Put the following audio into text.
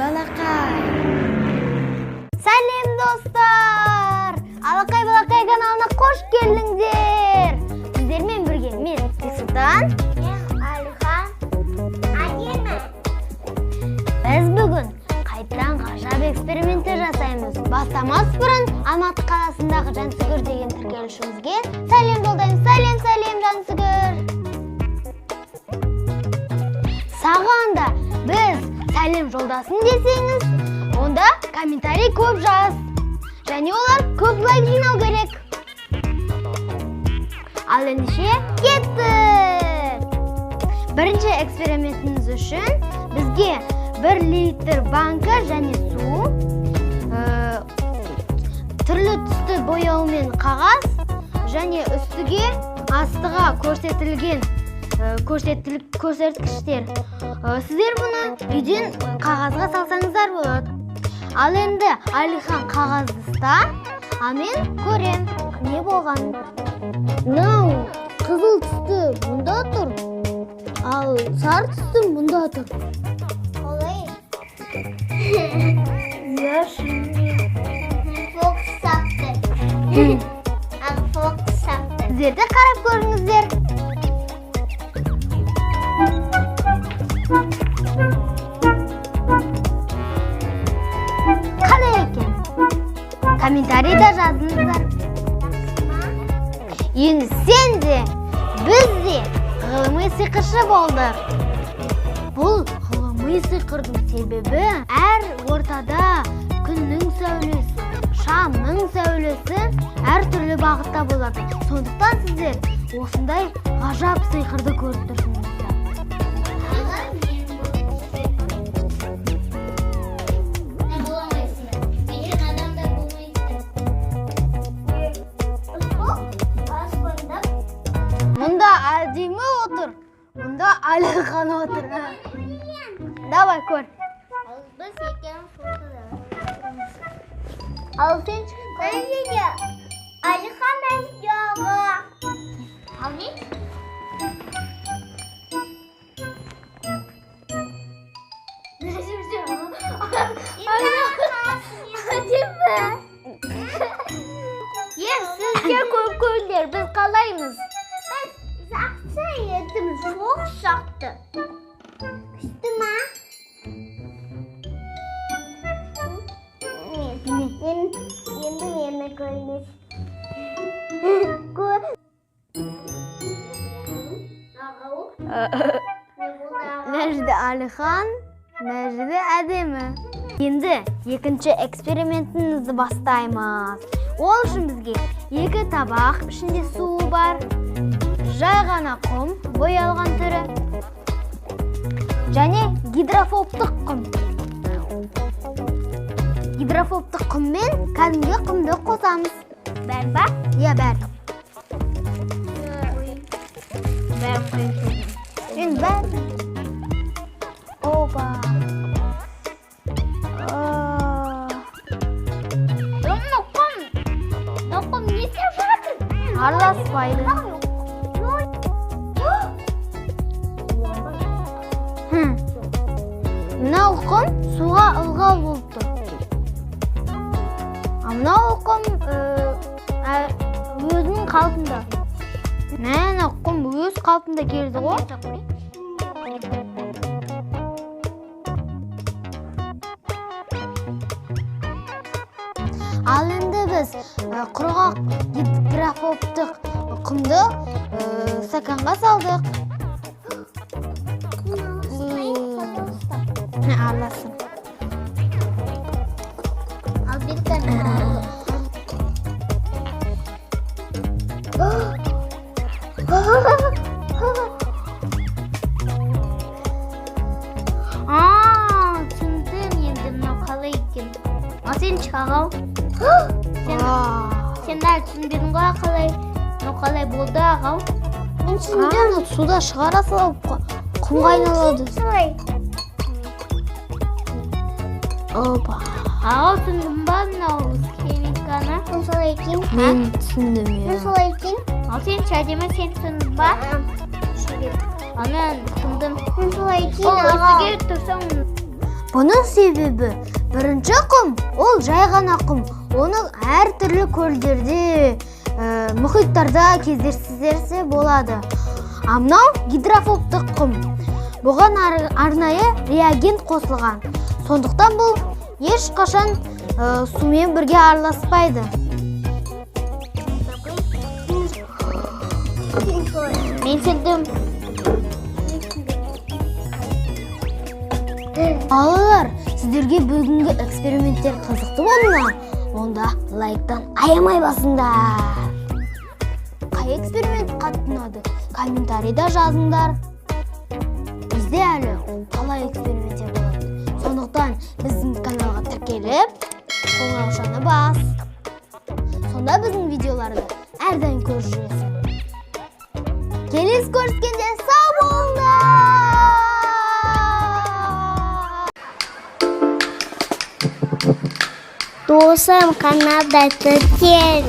балақай. Сәлем достар! Алақай балақай каналына қош келдіңдер. Сіздермен бірге мен Султан, Алихан, Адема. Біз бүгін қайтадан ғажап эксперименттер жасаймыз. Бастамас бұрын Алматы қаласындағы Жансүгір деген тіркелушімізге сәлем жолдаймыз. Сәлем Жансүгір. Саған да біз сәлем жолдасын десеңіз, онда комментарий көп жаз. Және олар көп лайк жинау керек. Ал ендеше кеттік! Бірінші экспериментіміз үшін бізге 1 литр банка және су, түрлі түсті бояумен қағаз және үстіге астыға көрсетілген көрсеткіштер. Сіздер бұны үйден қағазға салсаңыздар болады. Ал енді Алихан қағазды ұста, ал мен көрем не болған. Мынау қызыл түсті мұнда тұр, ал сары түсті мұнда тұр. Олай. Фокус сапты. Фокус сапты. Сіздер де қарап көріңіздер. Қалай екен? Комментарийда жазыңыздар. Енді сен де, біз де ғылыми сиқыршы болдық. Бұл ғылыми сиқырдың себебі әр ортада күннің сәулесі, шамның сәулесі әр түрлі бағытта болады. Сондықтан сіздер осындай ғажап сиқырды көріп тұрсыңыздар. Мұнда Адема отыр, мұнда Алихан отыр. Давай көр. Biz екеуміз фотода. Ал сен шығып. Алихан әйдіға. Ал мен? Адема. Сізге көп көйлер, біз қалаймыз. Saksı yedim, çok saktı. Küstü mü? Yendim yemek oynuyor. Nerede Aliхан, nerede Adema? Енді екінші экспериментімізді бастаймыз. Ол үшін бізге 2 табақ ішінде су бар, жай ғана құм, боялған түрі, және гидрофобтық құм. Гидрофобтық құм мен кәдімгі құмды қосамыз. Бәр ба? Иә, бәр. Бәр қойып. Енді бәр. Опа. Құм не істеп жатыр? Араласпайды. Мынау құм суға ылғал болып тұр. Мынау құм өзінің қалпында. Мына құм өз қалпында келді ғой. Ал енді біз құрғақ гидрофобтық құмды стаканға салдық. Араласын. Ал беттен. Түсіндім енді мынау қалай екен. Ал сен шығағау? Сен әлі түсінбедің ғой қалай? Мынау қалай болды ағау? Мен түсіндім, суда шығара салып құмға айналады. Опа. Ағау түсіндің ба мынау химиканы? Мен солай екен. Мен түсіндім, Мен солай екен. Ал сен Адема сен түсіндің ба? Ал мен түсіндім. Мен солай екен Ол ағау. өзіге тұрсаң Бұның себебі бірінші құм ол жай ғана құм. Оны әртүрлі көлдерде, мұхиттарда кездестірсе болады. Мынау гидрофобтық құм. Бұған арнайы реагент қосылған. Сондықтан бұл ешқашан сумен бірге араласпайды. Мен сендім. Балалар, сіздерге бүгінгі эксперименттер қызықты болды ма? Онда лайктан аямай басыңдар. Қай эксперимент қатты ұнады? Комментарийда жазыңдар. Бізде әлі талай эксперименттер болады. Сондықтан біздің каналға тіркеліп, қоңыраушаны бас. Сонда біздің видеоларды әрдайым көріп жүресің. Келесі көріскенде сау болыңдар! Досым, каналда тіркел.